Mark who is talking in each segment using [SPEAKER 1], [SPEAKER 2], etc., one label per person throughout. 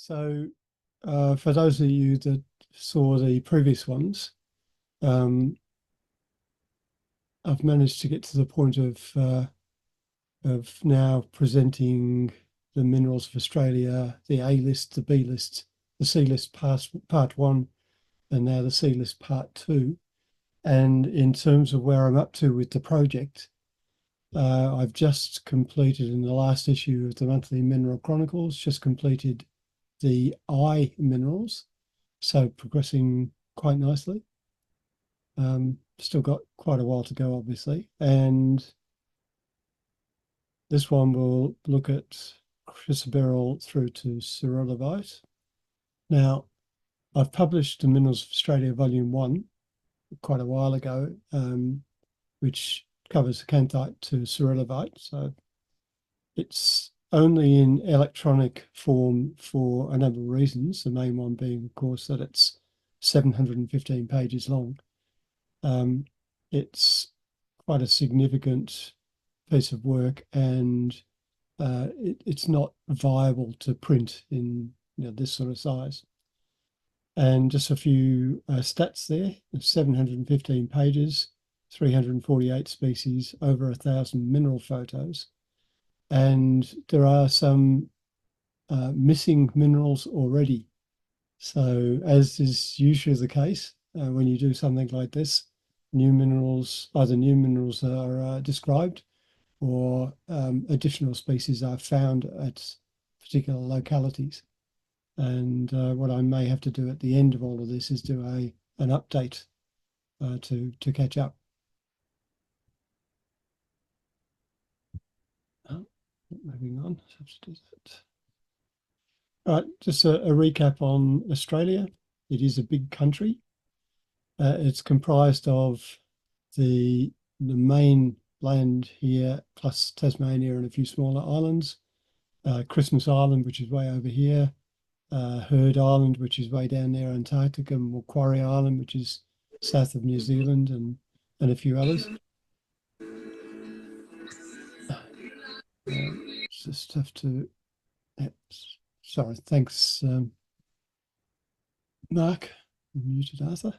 [SPEAKER 1] So for those of you that saw the previous ones, um, I've managed to get to the point of now presenting the Minerals of Australia, the A list, the B list, the C list part one, and now the C list part two. And in terms of where I'm up to with the project, I've just completed in the last issue of the Monthly Mineral Chronicles, just completed the I minerals, so progressing quite nicely. Still got quite a while to go, obviously, and this one will look at Chrysoberyl through to Cyrilovite. Now, I've published the Minerals of Australia Volume 1 quite a while ago, which covers acanthite to Cyrilovite. So it's only in electronic form for a number of reasons, the main one being, of course, that it's 715 pages long. It's quite a significant piece of work, and it's not viable to print in this sort of size. And just a few stats there: 715 pages, 348 species, over 1,000 mineral photos, and there are some missing minerals already. So, as is usually the case when you do something like this, either new minerals are described, or additional species are found at particular localities. And what I may have to do at the end of all of this is do an update to catch up. Moving on, so let's do that. All right, just a recap on Australia. It is a big country. It's comprised of the main land here, plus Tasmania and a few smaller islands. Christmas Island, which is way over here. Heard Island, which is way down there, Antarctica, and Macquarie Island, which is south of New Zealand, and a few others. Just have to. Sorry, thanks, Mark. Muted Arthur.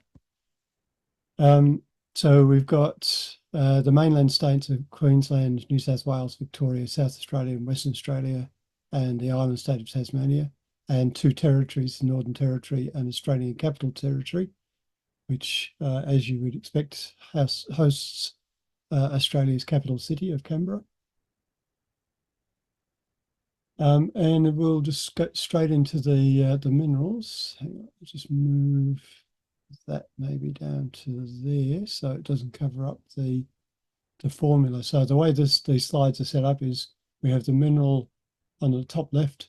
[SPEAKER 1] So we've got the mainland states of Queensland, New South Wales, Victoria, South Australia, and Western Australia, and the island state of Tasmania, and two territories, the Northern Territory and Australian Capital Territory, which, as you would expect, hosts Australia's capital city of Canberra. And we'll just go straight into the minerals. Hang on, I'll just move that maybe down to there so it doesn't cover up the formula. So the way these slides are set up is we have the mineral on the top left,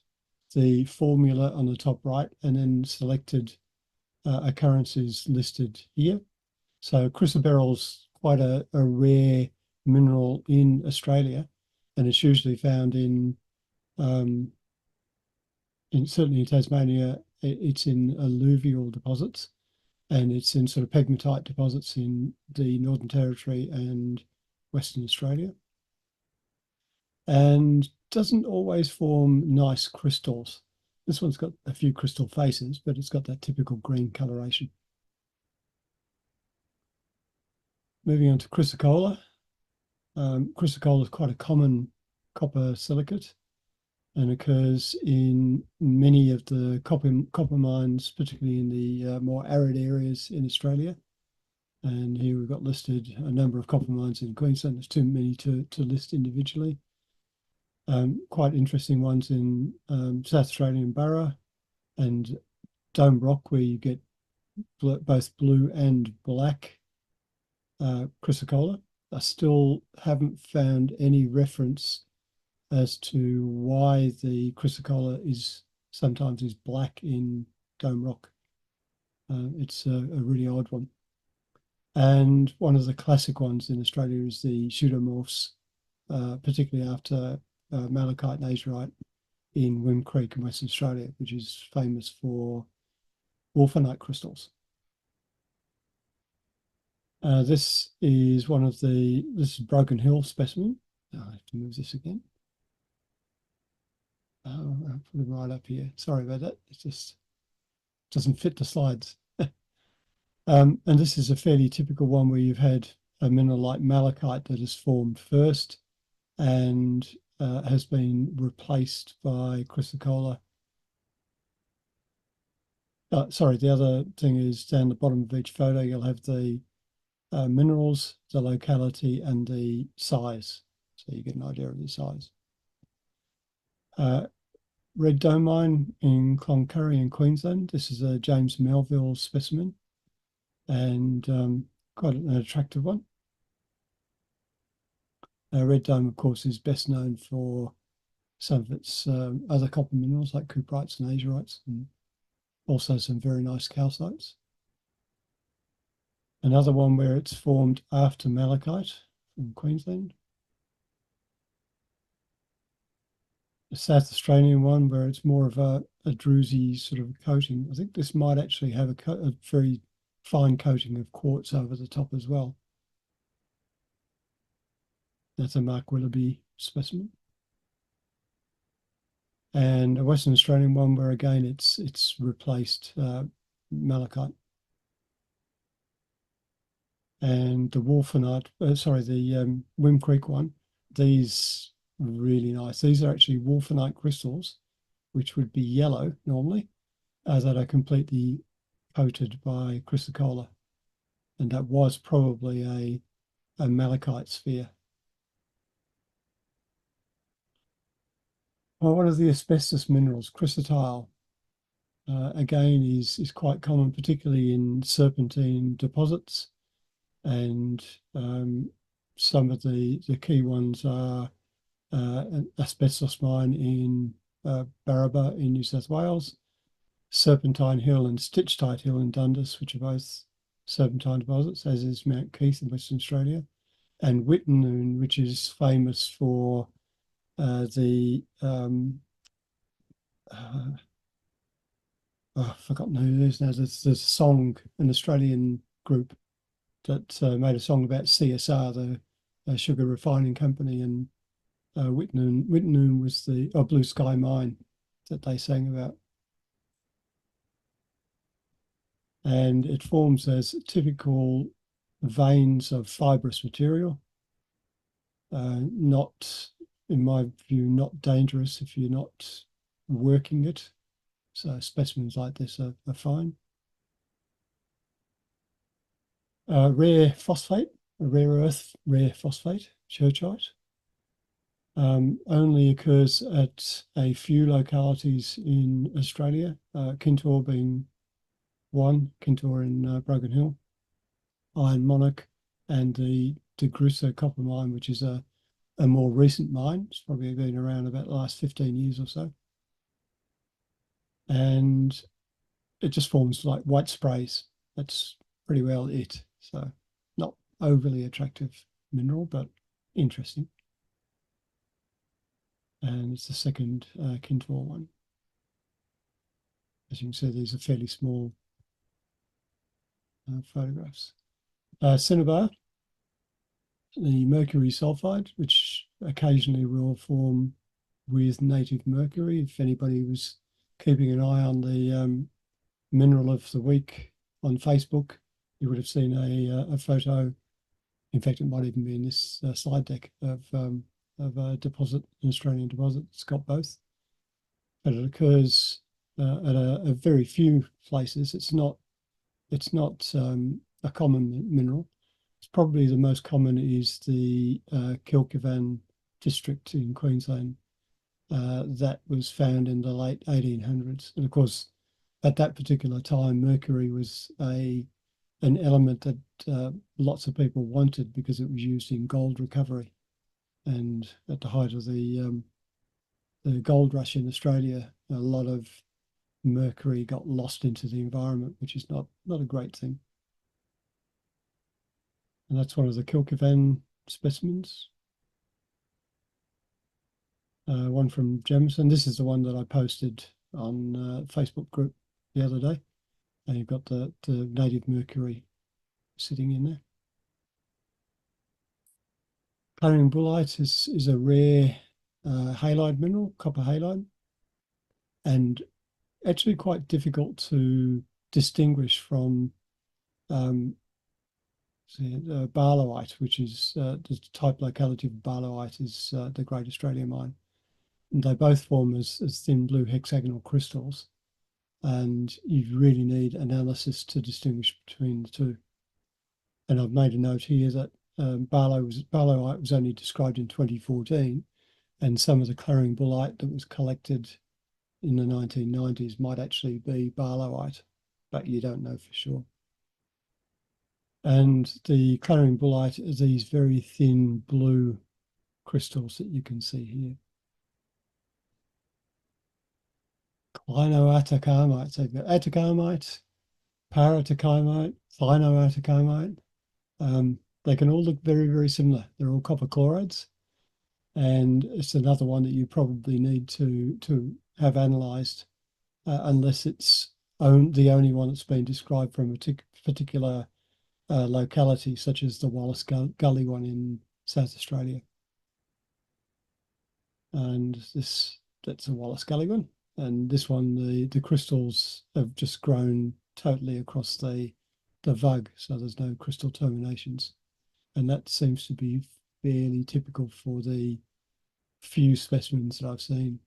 [SPEAKER 1] the formula on the top right, and then selected occurrences listed here. So Chrysoberyl's quite a rare mineral in Australia, and it's usually found in certainly in Tasmania. It's in alluvial deposits, and it's in sort of pegmatite deposits in the Northern Territory and Western Australia, and doesn't always form nice crystals. This one's got a few crystal faces, but it's got that typical green coloration. Moving on to chrysocolla. Chrysocolla is quite a common copper silicate and occurs in many of the copper mines, particularly in the more arid areas in Australia. And here we've got listed a number of copper mines in Queensland. There's too many to list individually. Quite interesting ones in South Australia and Burra and Dome Rock, where you get both blue and black chrysocolla. I still haven't found any reference as to why the chrysocolla sometimes is black in Dome Rock. It's a really odd one. And one of the classic ones in Australia is the pseudomorphs, particularly after malachite and azurite in Wim Creek in Western Australia, which is famous for wolfenite crystals. This is this is Broken Hill specimen. I have to move this again. I'll put them right up here. Sorry about that. It just doesn't fit the slides. And this is a fairly typical one where you've had a mineral like malachite that is formed first and has been replaced by chrysocolla. Sorry, the other thing is down the bottom of each photo, you'll have the minerals, the locality, and the size. So you get an idea of the size. Red Dome Mine in Cloncurry in Queensland. This is a James Melville specimen and quite an attractive one. Red Dome, of course, is best known for some of its other copper minerals like cuprites and azurites, and also some very nice calcites. Another one where it's formed after malachite from Queensland. A South Australian one where it's more of a druzy sort of coating. I think this might actually have a very fine coating of quartz over the top as well. That's a Mark Willoughby specimen. And a Western Australian one where again it's replaced malachite. And the wolfenite, the Wim Creek one, these really nice. These are actually wolfenite crystals, which would be yellow normally, that are completely coated by chrysocolla. And that was probably a malachite sphere. Well, one of the asbestos minerals, chrysotile, again is quite common, particularly in serpentine deposits. And some of the key ones are an asbestos mine in Barraba in New South Wales, Serpentine Hill and Stitchtight Hill in Dundas, which are both serpentine deposits, as is Mount Keith in Western Australia, and Wittenoom, which is famous for the I've forgotten who it is now. There's a song, an Australian group that made a song about CSR, the sugar refining company, and Wittenoom was the Blue Sky Mine that they sang about. And it forms as typical veins of fibrous material. Not, in my view, not dangerous if you're not working it. So specimens like this are fine. Rare phosphate, a rare earth, rare phosphate, churchite. Only occurs at a few localities in Australia, Kintore being one, Kintore in Broken Hill, Iron Monarch, and the De Grussa copper mine, which is a more recent mine. It's probably been around about the last 15 years or so. And it just forms like white sprays. That's pretty well it. So not overly attractive mineral, but interesting. And it's the second Kintore one. As you can see, these are fairly small photographs. Cinnabar, the mercury sulfide, which occasionally will form with native mercury. If anybody was keeping an eye on the mineral of the week on Facebook, you would have seen a photo. In fact, it might even be in this slide deck of a deposit, an Australian deposit. It's got both, but it occurs at a very few places. It's not a common mineral. It's probably the most common is the Kilkivan district in Queensland that was found in the late 1800s. And of course, at that particular time, mercury was an element that lots of people wanted because it was used in gold recovery. And at the height of the gold rush in Australia, a lot of mercury got lost into the environment, which is not a great thing. And that's one of the Kilkivan specimens. One from Jameson. This is the one that I posted on Facebook group the other day. And you've got the native mercury sitting in there. Clarion bullite is a rare halide mineral, copper halide. and actually quite difficult to distinguish from barlowite, which is the type locality of barlowite is the Great Australia Mine. And they both form as thin blue hexagonal crystals, and you really need analysis to distinguish between the two. And I've made a note here that barlowite was only described in 2014, and some of the clearing bullite that was collected in the 1990s might actually be barlowite, but you don't know for sure. And the clearing bullite are these very thin blue crystals that you can see here. Clinoatacamite. So you've got atacamite, paratacamite, clinoatacamite. They can all look very, very similar. They're all copper chlorides. And it's another one that you probably need to have analysed, unless it's the only one that's been described from a particular locality, such as the Wallace Gully one in South Australia. And that's a Wallace Gully one. And this one, the crystals have just grown totally across the vug, so there's no crystal terminations. And that seems to be fairly typical for the few specimens that I've seen.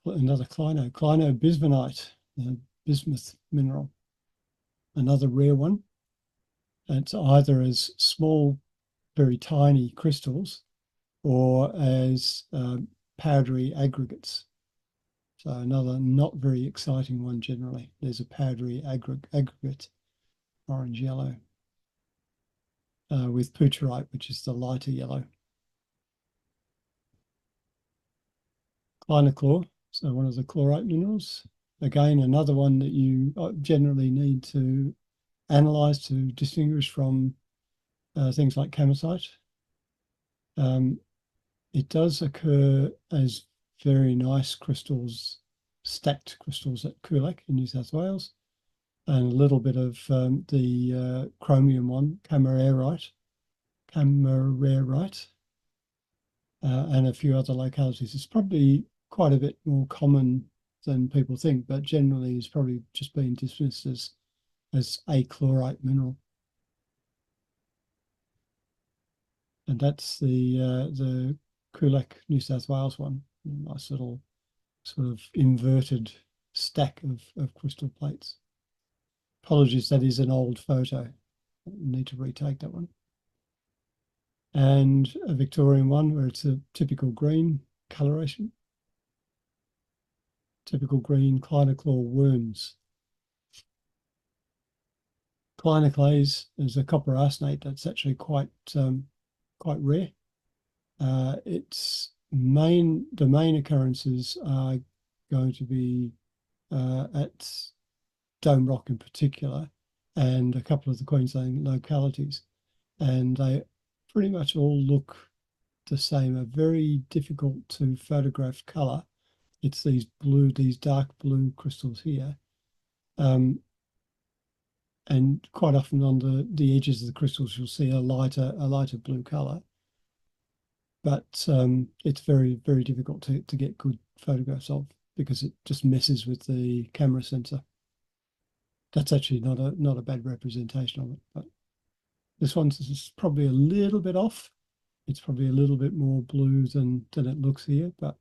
[SPEAKER 1] Another clinobismonite, bismuth mineral, another rare one. It's either as small, very tiny crystals or as powdery aggregates. So another not very exciting one generally. There's a powdery aggregate, orange yellow, with pucherite, which is the lighter yellow. Clinochlor, so one of the chlorite minerals. Again, another one that you generally need to analyze to distinguish from things like camosite. It does occur as very nice crystals, stacked crystals at Coolac in New South Wales, and a little bit of the chromium one, camerarite, and a few other localities. It's probably quite a bit more common than people think, but generally it's probably just been dismissed as a chlorite mineral. And that's the Coolac, New South Wales one. Nice little sort of inverted stack of crystal plates. Apologies, that is an old photo. I need to retake that one. And a Victorian one where it's a typical green coloration. Typical green clinochlor worms. Clinoclase is a copper arsenate that's actually quite rare. The main occurrences are going to be at Dome Rock in particular, and a couple of the Queensland localities, and they pretty much all look the same. A very difficult to photograph colour. It's these dark blue crystals here, and quite often on the edges of the crystals you'll see a lighter blue colour. But it's very, very difficult to get good photographs of because it just messes with the camera sensor. That's actually not a bad representation of it, but this one's just probably a little bit off. It's probably a little bit more blue than it looks here, but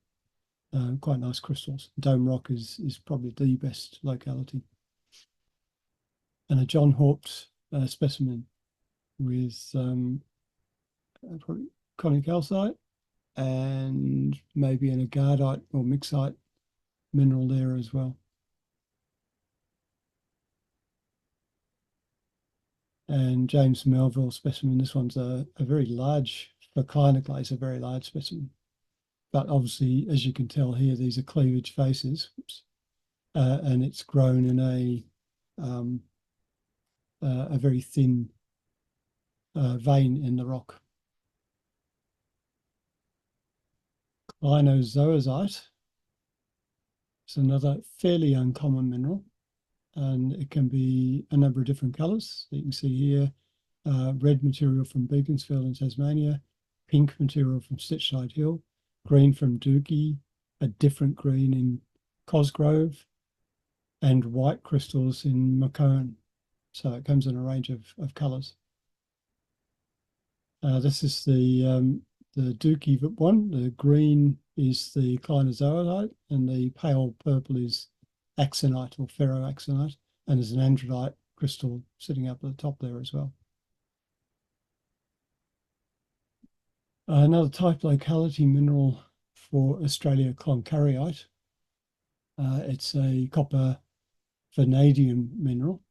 [SPEAKER 1] quite nice crystals. Dome Rock is probably the best locality. And a John Haupt specimen with probably conic calcite and maybe an agardite or mixite mineral there as well. And James Melville specimen. This one's a very large, for clinoclase, a very large specimen. But obviously, as you can tell here, these are cleavage faces. And it's grown in a very thin vein in the rock. Clinozoisite is another fairly uncommon mineral, and it can be a number of different colours. You can see here, red material from Beaconsfield in Tasmania, pink material from Stitchside Hill, green from Dookie, a different green in Cosgrove, and white crystals in Macone. So it comes in a range of colours. This is the Dookie one. The green is the Clinozoolite, and the pale purple is axonite or ferroaxonite, and there's an andradite crystal sitting up at the top there as well. Another type locality mineral for Australia, cloncurryite. It's a copper vanadium mineral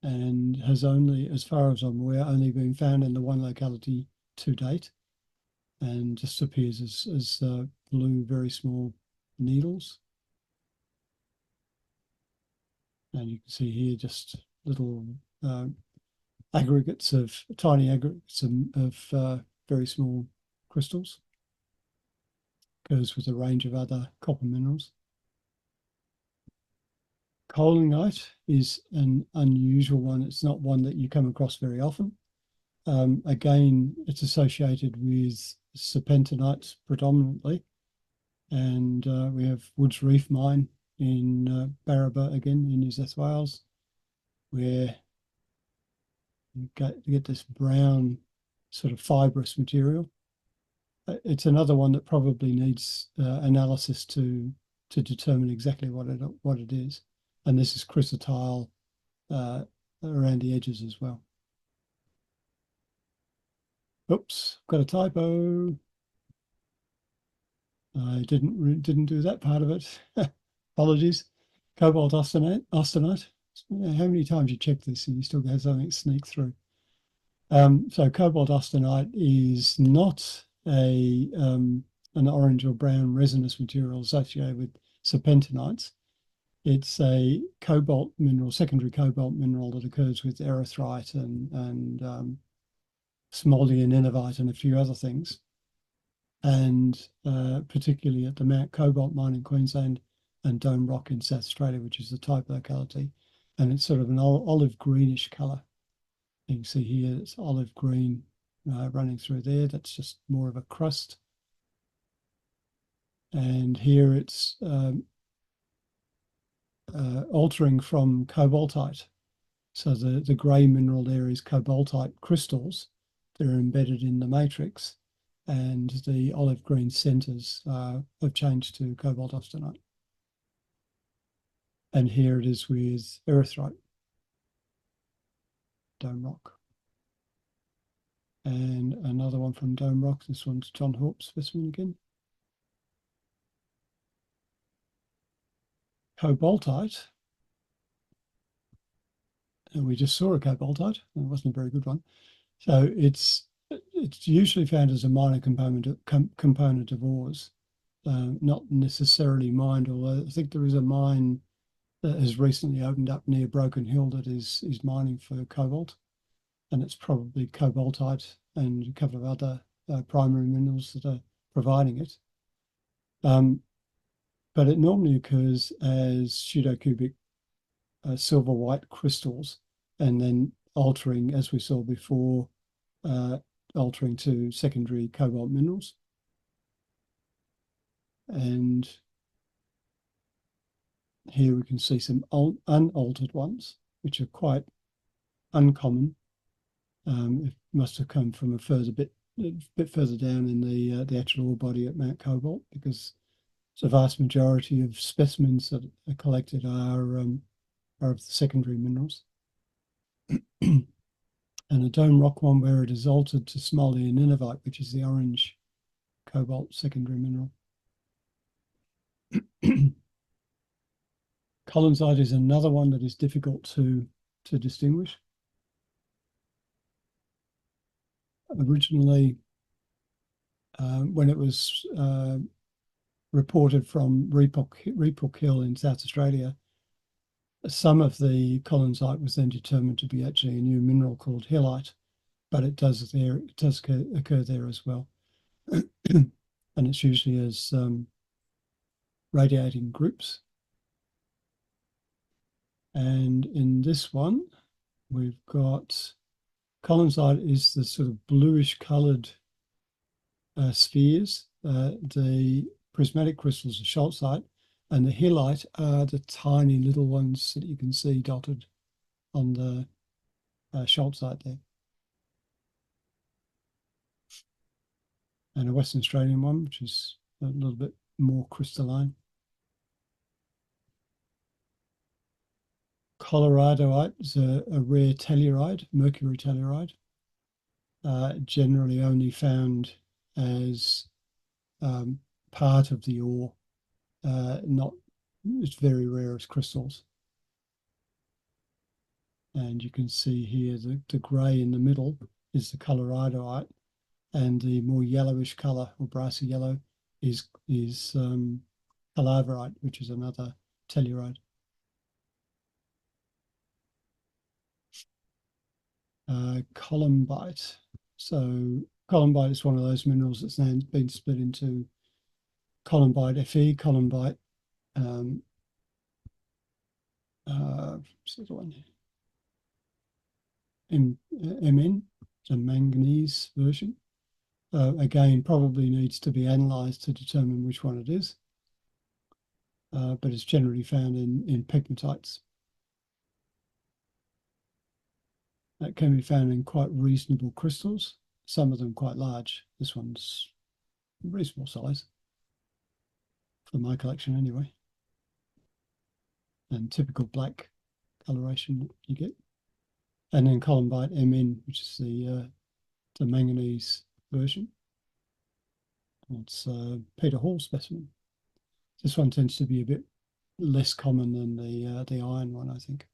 [SPEAKER 1] and has only, as far as I'm aware, only been found in the one locality to date, and just appears as blue, very small needles. And you can see here just little aggregates of, tiny aggregates of very small crystals. Goes with a range of other copper minerals. Colinite is an unusual one. It's not one that you come across very often. Again, it's associated with serpentinites predominantly. And we have Woods Reef Mine in Barraba, again, in New South Wales, where you get this brown sort of fibrous material. It's another one that probably needs analysis to determine exactly what it is. And this is chrysotile around the edges as well. Oops, got a typo. I didn't do that part of it. Apologies. Cobalt austenite. How many times you check this and you still have something sneak through? So cobalt austenite is not an orange or brown resinous material associated with serpentinites. It's a cobalt mineral, secondary cobalt mineral that occurs with erythrite and smoldianidovite and a few other things. And particularly at the Mount Cobalt mine in Queensland and Dome Rock in South Australia, which is the type locality. And it's sort of an olive greenish colour. You can see here it's olive green running through there. That's just more of a crust. And here it's altering from cobaltite. So the grey mineral there is cobaltite crystals that are embedded in the matrix, and the olive green centres have changed to cobalt austenite. And here it is with erythrite, Dome Rock. And another one from Dome Rock. This one's John Haupt specimen again. Cobaltite. And we just saw a cobaltite. It wasn't a very good one. So it's usually found as a minor component of ores, not necessarily mined. Although I think there is a mine that has recently opened up near Broken Hill that is mining for cobalt, and it's probably cobaltite and a couple of other primary minerals that are providing it. But it normally occurs as pseudocubic silver white crystals, and then altering, as we saw before, altering to secondary cobalt minerals. And here we can see some unaltered ones, which are quite uncommon. It must have come from a bit further down in the actual ore body at Mount Cobalt, because the vast majority of specimens that are collected are of the secondary minerals. And a Dome Rock one where it is altered to smoldianidovite, which is the orange cobalt secondary mineral. Collinsite is another one that is difficult to distinguish. Originally, when it was reported from Reepok Hill in South Australia, some of the collinsite was then determined to be actually a new mineral called hillite, but it does occur there as well. And it's usually as radiating groups. And in this one, we've got collinsite is the sort of bluish coloured spheres. The prismatic crystals are schultzite, and the hilite are the tiny little ones that you can see dotted on the schultzite there. And a Western Australian one, which is a little bit more crystalline. Coloradoite is a rare telluride, mercury telluride, generally only found as part of the ore, not, it's very rare as crystals. And you can see here the grey in the middle is the coloradoite, and the more yellowish colour or brassy yellow is calaverite, which is another telluride. Columbite. So columbite is one of those minerals that's now been split into columbite Fe, columbite what's the other one? Mn, the manganese version. Again, probably needs to be analysed to determine which one it is, but it's generally found in pegmatites. That can be found in quite reasonable crystals, some of them quite large. This one's reasonable size for my collection anyway, and typical black coloration that you get. And then columbite Mn, which is the manganese version. It's Peter Hall specimen. This one tends to be a bit less common than the iron one, I think.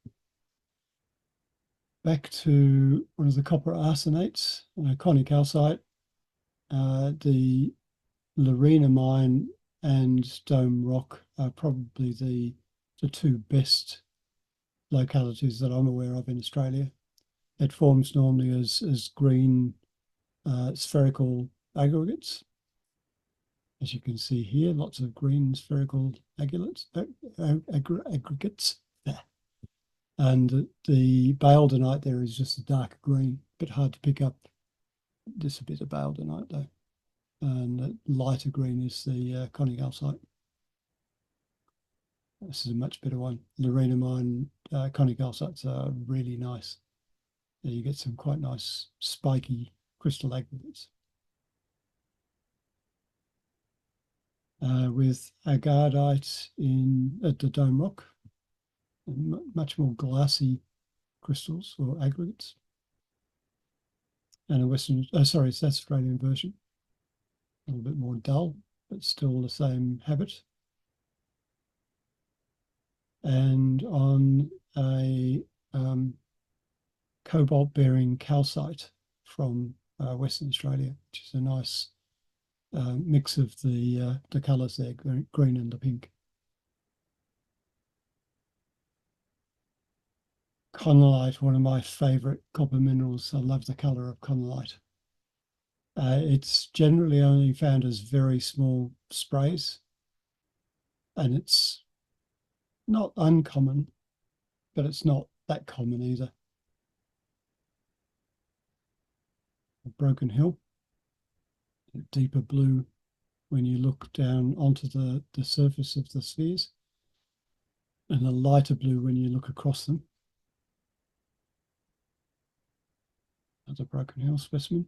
[SPEAKER 1] Back to one of the copper arsenates, conicalcite. The Lorena mine and Dome Rock are probably the two best localities that I'm aware of in Australia. It forms normally as green spherical aggregates. As you can see here, lots of green spherical aggregates. And the baledenite there is just a darker green, a bit hard to pick up. Just a bit of baledenite though. And the lighter green is the conicalcite. This is a much better one. Lorena mine conicalcites are really nice. You get some quite nice spiky crystal aggregates. With agardite at the Dome Rock, much more glassy crystals or aggregates. And a Western, sorry, it's the Australian version. A little bit more dull, but still the same habit. And on a cobalt-bearing calcite from Western Australia, which is a nice mix of the colours there, green and the pink. Conolite, one of my favourite copper minerals. I love the colour of conolite. It's generally only found as very small sprays, and it's not uncommon, but it's not that common either. Broken Hill, a deeper blue when you look down onto the surface of the spheres, and a lighter blue when you look across them. Another Broken Hill specimen.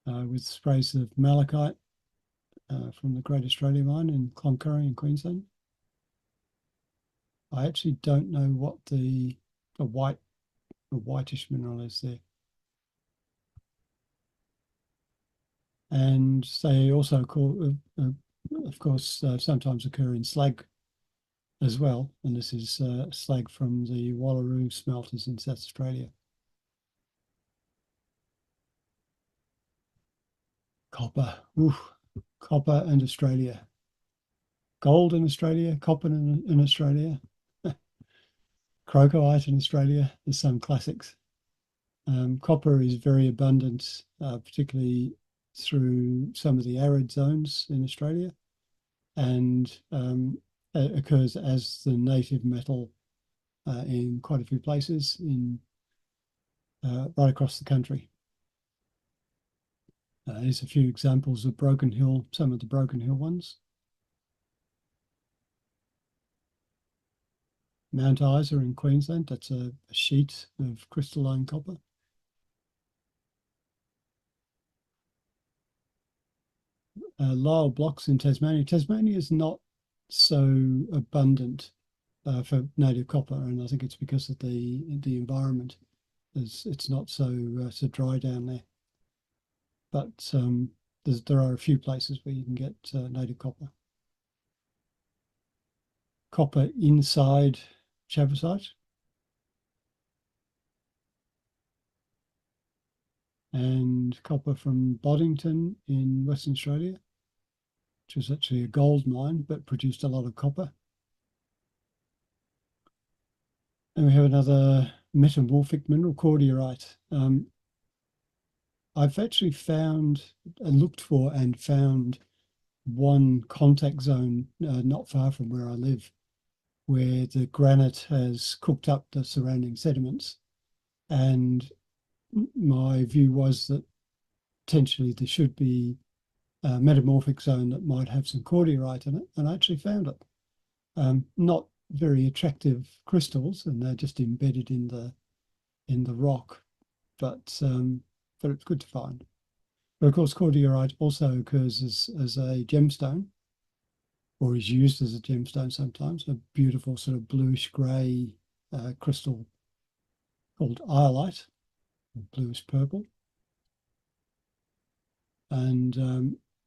[SPEAKER 1] With sprays of malachite from the Great Australia Mine in Cloncurry in Queensland. I actually don't know what the whitish mineral is there. And they also of course, sometimes occur in slag as well. And this is slag from the Wallaroo smelters in South Australia. Copper, copper and Australia. Gold in Australia, copper in Australia. Crocoite in Australia. There's some classics. Copper is very abundant, particularly through some of the arid zones in Australia, and occurs as the native metal in quite a few places right across the country. Here's a few examples of Broken Hill, some of the Broken Hill ones. Mount Isa in Queensland, that's a sheet of crystalline copper. Lyell blocks in Tasmania. Tasmania is not so abundant for native copper, and I think it's because of the environment. It's not so dry down there. But there are a few places where you can get native copper. Copper inside chavosite. And copper from Boddington in Western Australia, which was actually a gold mine, but produced a lot of copper. And we have another metamorphic mineral, cordierite. I've actually looked for and found one contact zone not far from where I live, where the granite has cooked up the surrounding sediments. And my view was that potentially there should be a metamorphic zone that might have some cordierite in it, and I actually found it. Not very attractive crystals, and they're just embedded in the rock, but it's good to find. But of course, cordierite also occurs as a gemstone, or is used as a gemstone sometimes. A beautiful sort of bluish grey crystal called iolite, bluish purple. And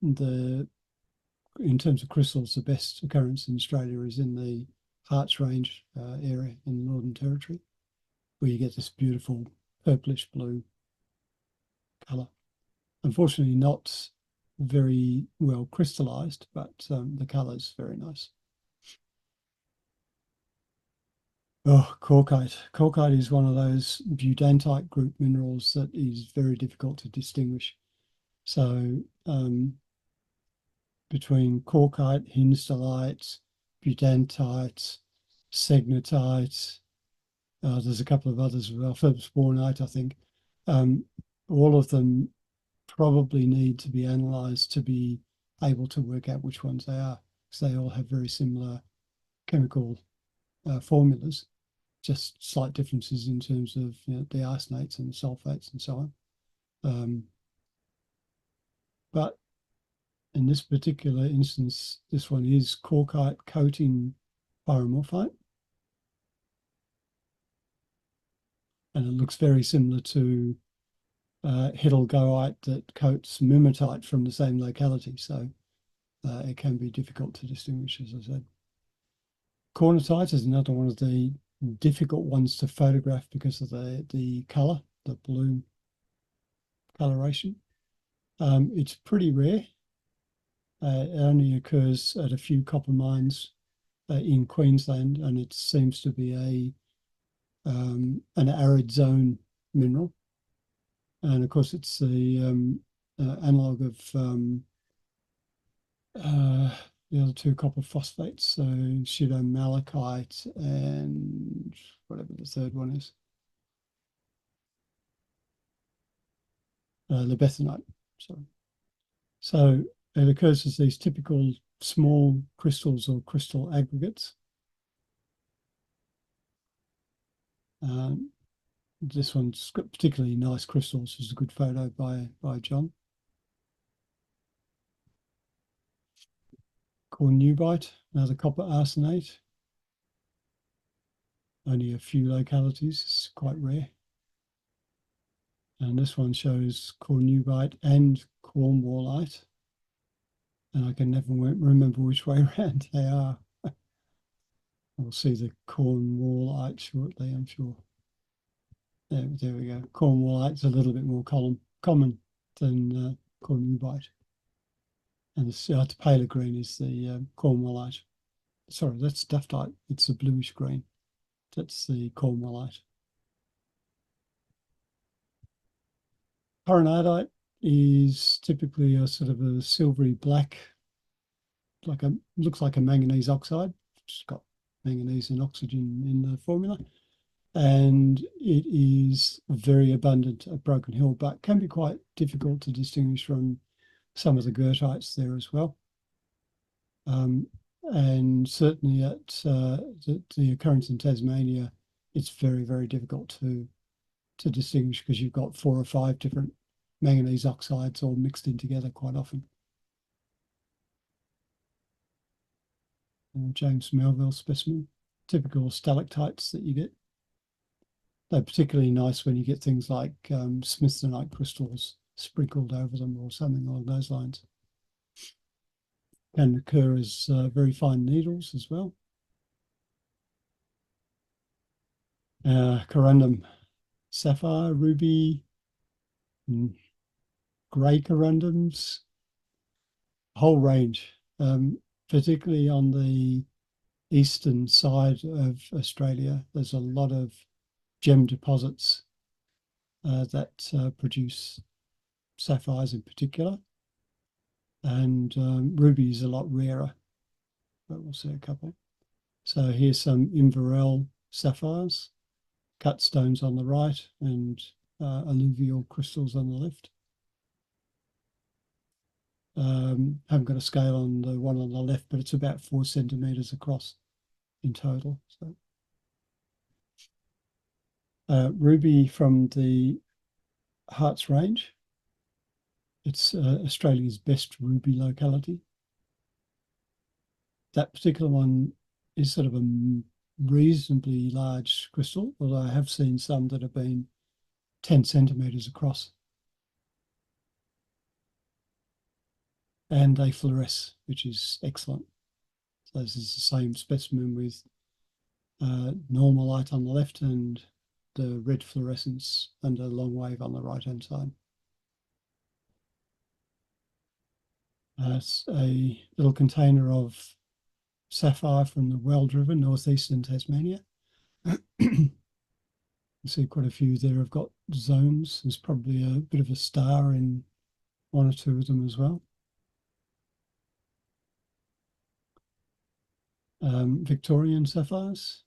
[SPEAKER 1] in terms of crystals, the best occurrence in Australia is in the Harts Range area in the Northern Territory, where you get this beautiful purplish blue colour. Unfortunately, not very well crystallized, but the colour is very nice. Oh, corkite. Corkite is one of those budantite group minerals that is very difficult to distinguish. So between corkite, hinstallite, budantite, segnetite, there's a couple of others as well, feldspatite, I think. All of them probably need to be analysed to be able to work out which ones they are, because they all have very similar chemical formulas, just slight differences in terms of the arsenates and the sulfates and so on. But in this particular instance, this one is corkite coating pyromorphite. And it looks very similar to heidelgoite that coats mimetite from the same locality. So it can be difficult to distinguish, as I said. Cornatite is another one of the difficult ones to photograph because of the colour, the blue coloration. It's pretty rare. It only occurs at a few copper mines in Queensland, and it seems to be an arid zone mineral. And of course, it's the analog of the other two copper phosphates, so pseudomalachite and whatever the third one is, libethenite. Sorry. So it occurs as these typical small crystals or crystal aggregates. This one's got particularly nice crystals. This is a good photo by John. Cornubite, another copper arsenate. Only a few localities, it's quite rare. And this one shows cornubite and cornwallite. And I can never remember which way around they are. We'll see the cornwallite shortly, I'm sure. There we go. Cornwallite's a little bit more common than cornubite. And the paler green is the cornwallite. Sorry, that's duftite. It's the bluish green. That's the cornwallite. Coronadite is typically a sort of a silvery black, looks like a manganese oxide. It's got manganese and oxygen in the formula. and it is very abundant at Broken Hill, but can be quite difficult to distinguish from some of the goethites there as well. And certainly at the occurrence in Tasmania, it's very, very difficult to distinguish because you've got 4 or 5 different manganese oxides all mixed in together quite often. And James Melville specimen, typical stalactites that you get. They're particularly nice when you get things like smithsonite crystals sprinkled over them or something along those lines. Can occur as very fine needles as well. Corundum sapphire, ruby, grey corundums, whole range, particularly on the eastern side of Australia. There's a lot of gem deposits that produce sapphires in particular, and ruby is a lot rarer, but we'll see a couple. So here's some Inverell sapphires, cut stones on the right and alluvial crystals on the left. Haven't got a scale on the one on the left, but it's about 4 centimeters across in total. So, ruby from the Hearts range. It's Australia's best ruby locality. That particular one is sort of a reasonably large crystal, although I have seen some that have been 10 centimeters across. And they fluoresce, which is excellent. So this is the same specimen with normal light on the left and the red fluorescence under long wave on the right-hand side. It's a little container of sapphire from the Weld River, northeastern Tasmania. You see quite a few there have got zones. There's probably a bit of a star in 1 or 2 of them as well. Victorian sapphires.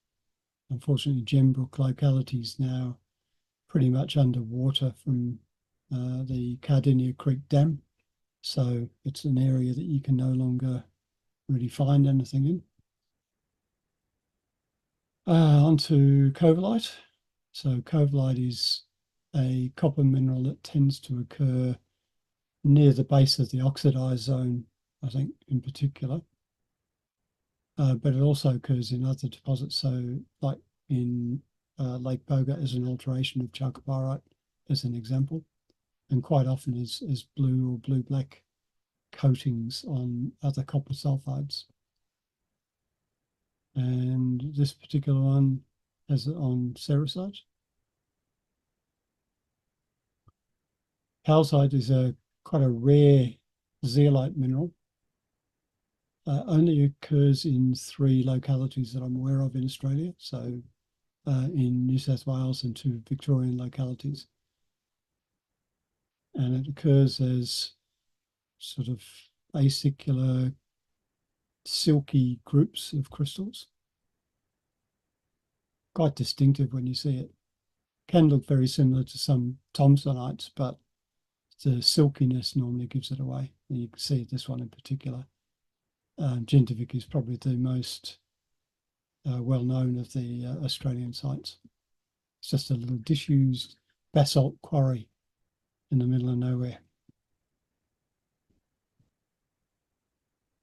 [SPEAKER 1] Unfortunately, Gembrook locality is now pretty much underwater from the Cardinia Creek Dam. So it's an area that you can no longer really find anything in. Onto covellite. So covellite is a copper mineral that tends to occur near the base of the oxidized zone, I think, in particular. But it also occurs in other deposits. So like in Lake Boga as an alteration of chalcopyrite, as an example, and quite often as blue or blue-black coatings on other copper sulfides. And this particular one has it on cerussite. Calcite is quite a rare zeolite mineral. Only occurs in 3 localities that I'm aware of in Australia. So in New South Wales and 2 Victorian localities. And it occurs as sort of acicular, silky groups of crystals. Quite distinctive when you see it. Can look very similar to some Thomsonites, but the silkiness normally gives it away. And you can see this one in particular. Gintovic is probably the most well-known of the Australian sites. It's just a little disused basalt quarry in the middle of nowhere.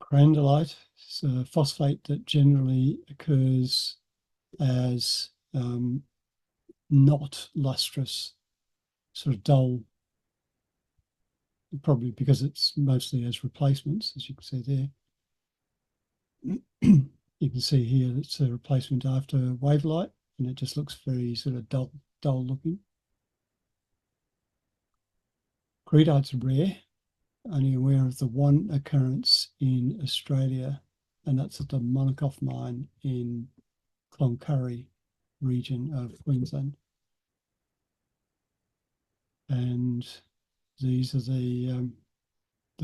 [SPEAKER 1] Crandallite is a phosphate that generally occurs as not lustrous, sort of dull, probably because it's mostly as replacements, as you can see there. You can see here it's a replacement after wavelite, and it just looks very sort of dull looking. Creedite's rare, only aware of the one occurrence in Australia, and that's at the Monacoff mine in Cloncurry region of Queensland. And these are the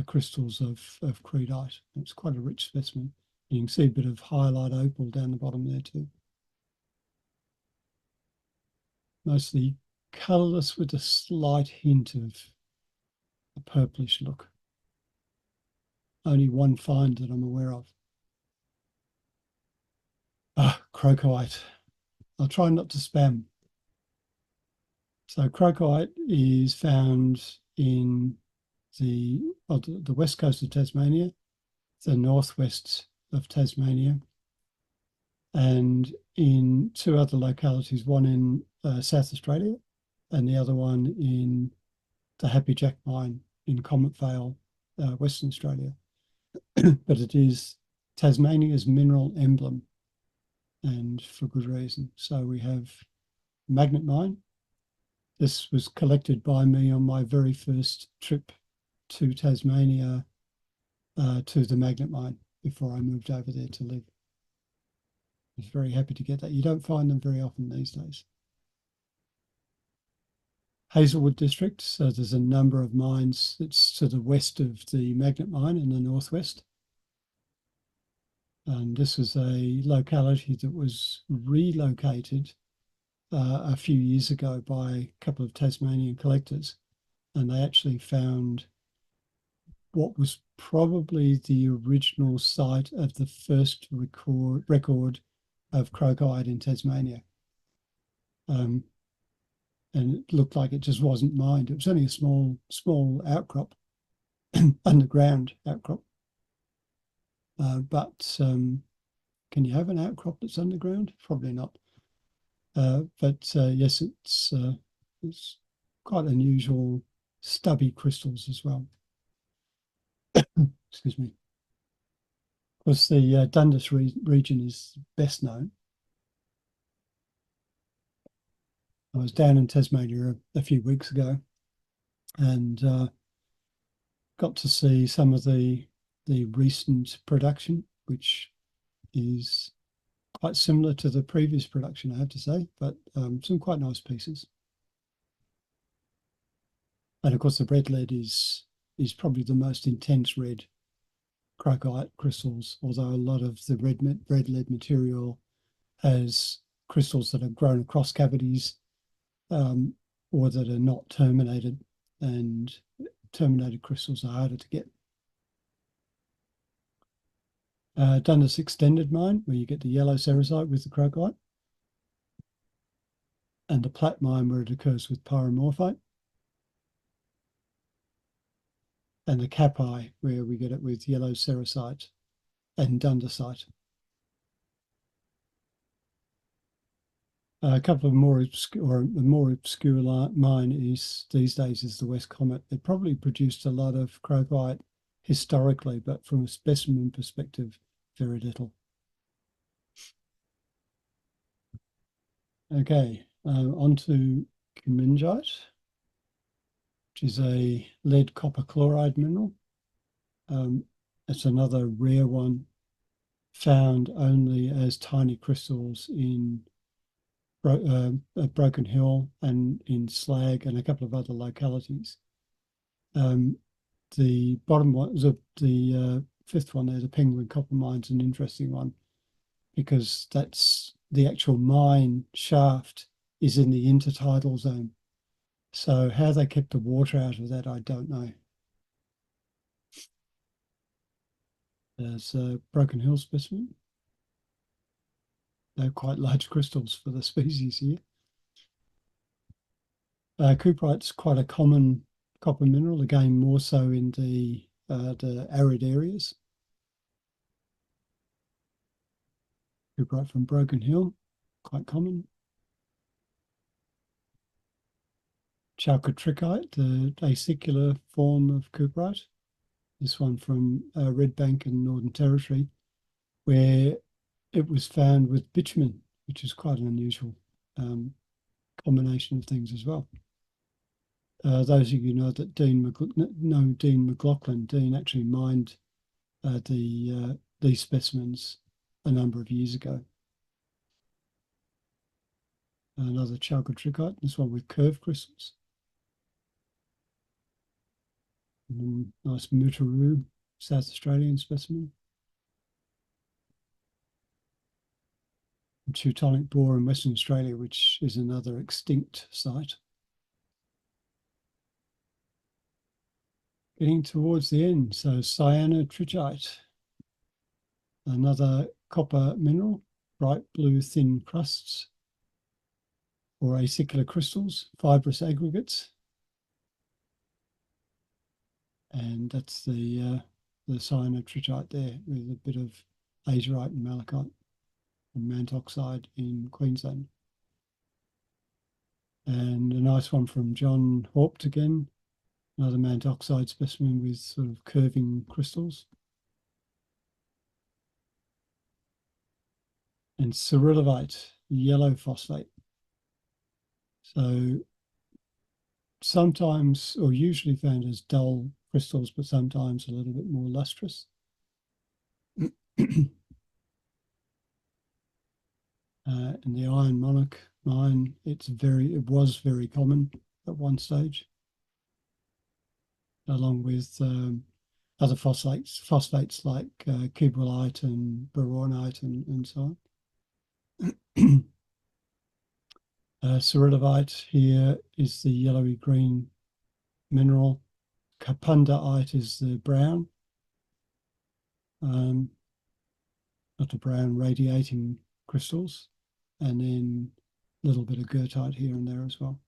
[SPEAKER 1] crystals of creedite. It's quite a rich specimen. You can see a bit of highlight opal down the bottom there too. mostly colourless with a slight hint of a purplish look. Only one find that I'm aware of. Crocoite. I'll try not to spam. So crocoite is found in the west coast of Tasmania, the northwest of Tasmania, and in two other localities, one in South Australia and the other one in the Happy Jack mine in Comet Vale, Western Australia. But it is Tasmania's mineral emblem, and for good reason. So we have magnet mine. This was collected by me on my very first trip to Tasmania, to the magnet mine before I moved over there to live. I was very happy to get that. You don't find them very often these days. Hazelwood district, so there's a number of mines that's to the west of the magnet mine in the northwest. And this was a locality that was relocated a few years ago by a couple of Tasmanian collectors, and they actually found what was probably the original site of the first record of crocoite in Tasmania. And it looked like it just wasn't mined. It was only a small outcrop, underground outcrop. But can you have an outcrop that's underground? Probably not. But yes, it's quite unusual, stubby crystals as well. Excuse me. Of course, the Dundas region is best known. I was down in Tasmania a few weeks ago and got to see some of the recent production, which is quite similar to the previous production, I have to say, but some quite nice pieces. And of course, the red lead is probably the most intense red crocoite crystals, although a lot of the red lead material has crystals that have grown across cavities, or that are not terminated, and terminated crystals are harder to get. Dundas extended mine, where you get the yellow sericite with the crocoite, and the plat mine, where it occurs with pyromorphite, and the capi, where we get it with yellow sericite and dundasite. A couple of more obscure, a more obscure mine is these days is the West Comet. It probably produced a lot of crocoite historically, but from a specimen perspective, very little. Okay, on to cumingite, which is a lead copper chloride mineral. It's another rare one, found only as tiny crystals in Broken Hill and in Slag and a couple of other localities. The bottom one, the fifth one there, the Penguin Copper Mine's an interesting one because that's the actual mine shaft is in the intertidal zone. So how they kept the water out of that, I don't know. There's a Broken Hill specimen. They're quite large crystals for the species here. Cuprite's quite a common copper mineral, again more so in the arid areas. Cuprite from Broken Hill, quite common. Chalcotrichite, the acicular form of cuprite. This one from Red Bank in Northern Territory, where it was found with bitumen, which is quite an unusual combination of things as well. Those of you know that Dean McLaughlin. Dean actually mined these specimens a number of years ago. Another chalcotrichite, this one with curved crystals. Nice Mutaroo, South Australian specimen. Teutonic Bore in Western Australia, which is another extinct site. Getting towards the end, so cyanotrichite, another copper mineral, bright blue thin crusts or acicular crystals, fibrous aggregates. And that's the cyanotrichite there with a bit of azurite and malachite and mant oxide in Queensland. And a nice one from John Haupt again, another mant oxide specimen with sort of curving crystals. And Cyrilovite, yellow phosphate. So sometimes, or usually found as dull crystals, but sometimes a little bit more lustrous. In the iron monarch mine, it was very common at one stage, along with other phosphates like cubrolite and boronite and so on. Cyrilovite here is the yellowy green mineral. Capundaite is the brown, not the brown radiating crystals, and then a little bit of goethite here and there as well.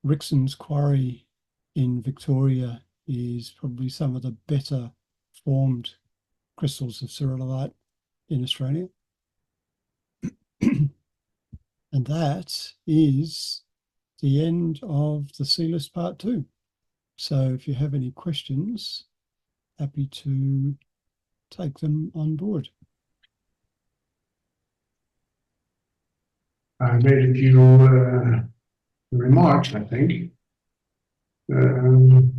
[SPEAKER 1] Rixon's Quarry in Victoria is probably some of the better formed crystals of Cyrilovite in Australia. And that is the end of the C list part 2. So if you have any questions, happy to take them on board.
[SPEAKER 2] I made a few remarks, I think. Can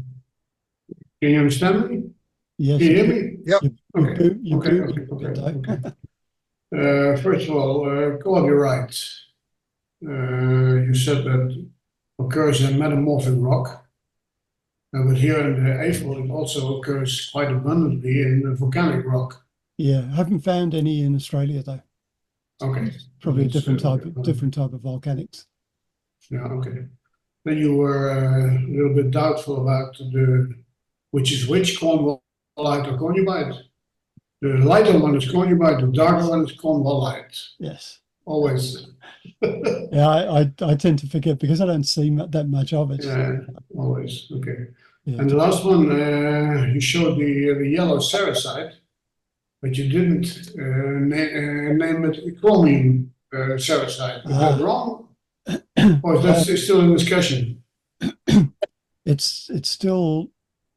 [SPEAKER 2] you understand me?
[SPEAKER 1] Yes.
[SPEAKER 2] Can you hear me?
[SPEAKER 3] Yep.
[SPEAKER 2] Okay. First of all, quality rights. You said that occurs in metamorphic rock, but here in the Eifel it also occurs quite abundantly in volcanic rock.
[SPEAKER 1] Yeah, I haven't found any in Australia though.
[SPEAKER 2] Okay.
[SPEAKER 1] Probably a different type of volcanics.
[SPEAKER 2] Yeah, okay. Then you were a little bit doubtful about which is which, cornwallite or cornubite. The lighter one is cornubite, the darker one is cornwallite.
[SPEAKER 1] Yes.
[SPEAKER 2] Always.
[SPEAKER 1] Yeah, I tend to forget because I don't see that much of it.
[SPEAKER 2] Yeah, always. Okay.
[SPEAKER 1] Yeah,
[SPEAKER 2] And the last one, you showed the yellow sericite, but you didn't name it chromium sericite. Is that wrong? Or is that still in discussion?
[SPEAKER 1] It's still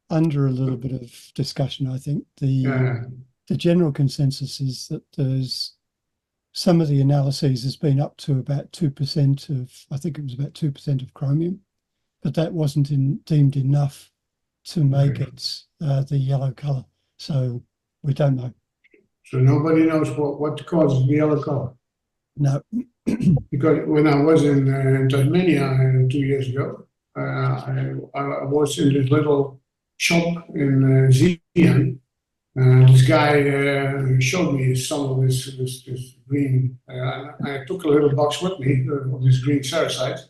[SPEAKER 1] under a little bit of discussion, I think. The general consensus is that there's some of the analyses has been up to about 2% of, I think it was about 2% of chromium, but that wasn't deemed enough to make it the yellow color. So we don't know.
[SPEAKER 2] So nobody knows what causes the yellow color?
[SPEAKER 1] No.
[SPEAKER 2] Because when I was in Tasmania 2 years ago, I was in this little shop in Zeeland. This guy showed me some of this green. I took a little box with me of this green sericite,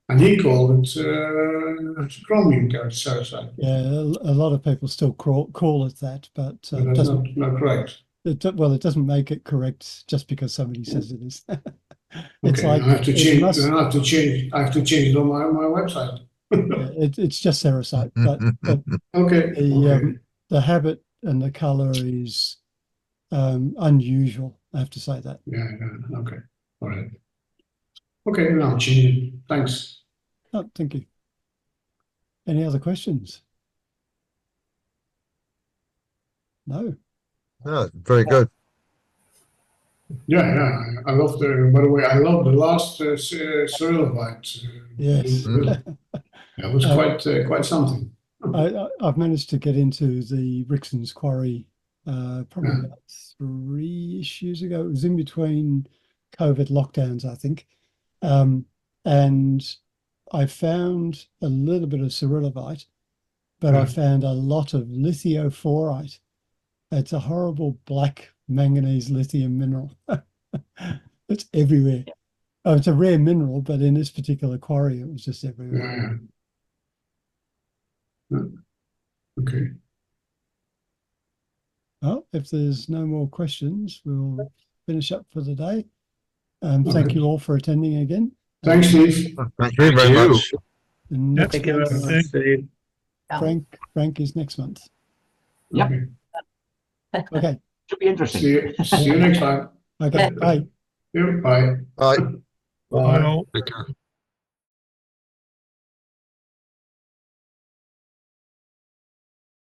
[SPEAKER 2] and he called it chromium sericite.
[SPEAKER 1] Yeah, a lot of people still call it that, but
[SPEAKER 2] that's not correct.
[SPEAKER 1] It doesn't make it correct just because somebody says it is.
[SPEAKER 2] It's okay, like I have to change. I have to change it on my website.
[SPEAKER 1] Yeah, it's just sericite, but
[SPEAKER 2] okay.
[SPEAKER 1] The habit and the color is unusual. I have to say that.
[SPEAKER 2] Yeah. Okay. All right. Okay. Now change it. Thanks.
[SPEAKER 1] Oh, thank you. Any other questions? No.
[SPEAKER 3] No, very good.
[SPEAKER 2] Yeah. I love by the way, I love the last Cyrilovite.
[SPEAKER 1] Yes.
[SPEAKER 2] That was quite something.
[SPEAKER 1] I've managed to get into the Rixon's Quarry probably about 3-ish years ago. It was in between COVID lockdowns, I think. And I found a little bit of Cyrilovite, but I found a lot of lithophorite, It's a horrible black manganese lithium mineral. It's everywhere. Oh, it's a rare mineral, but in this particular quarry, it was just everywhere.
[SPEAKER 2] Yeah. Okay.
[SPEAKER 1] Well, if there's no more questions, we'll finish up for the day. Thank you all for attending again.
[SPEAKER 2] Thanks, Steve.
[SPEAKER 3] Thank you very much.
[SPEAKER 1] And next
[SPEAKER 4] Thank you.
[SPEAKER 1] month,
[SPEAKER 4] Steve.
[SPEAKER 1] Frank is next month.
[SPEAKER 5] Yep.
[SPEAKER 2] Okay.
[SPEAKER 1] Okay.
[SPEAKER 5] Should be interesting.
[SPEAKER 2] See you next time.
[SPEAKER 1] Okay. Bye.
[SPEAKER 2] Yeah, bye.
[SPEAKER 3] Bye.
[SPEAKER 2] Bye.
[SPEAKER 4] Well,
[SPEAKER 3] Take care.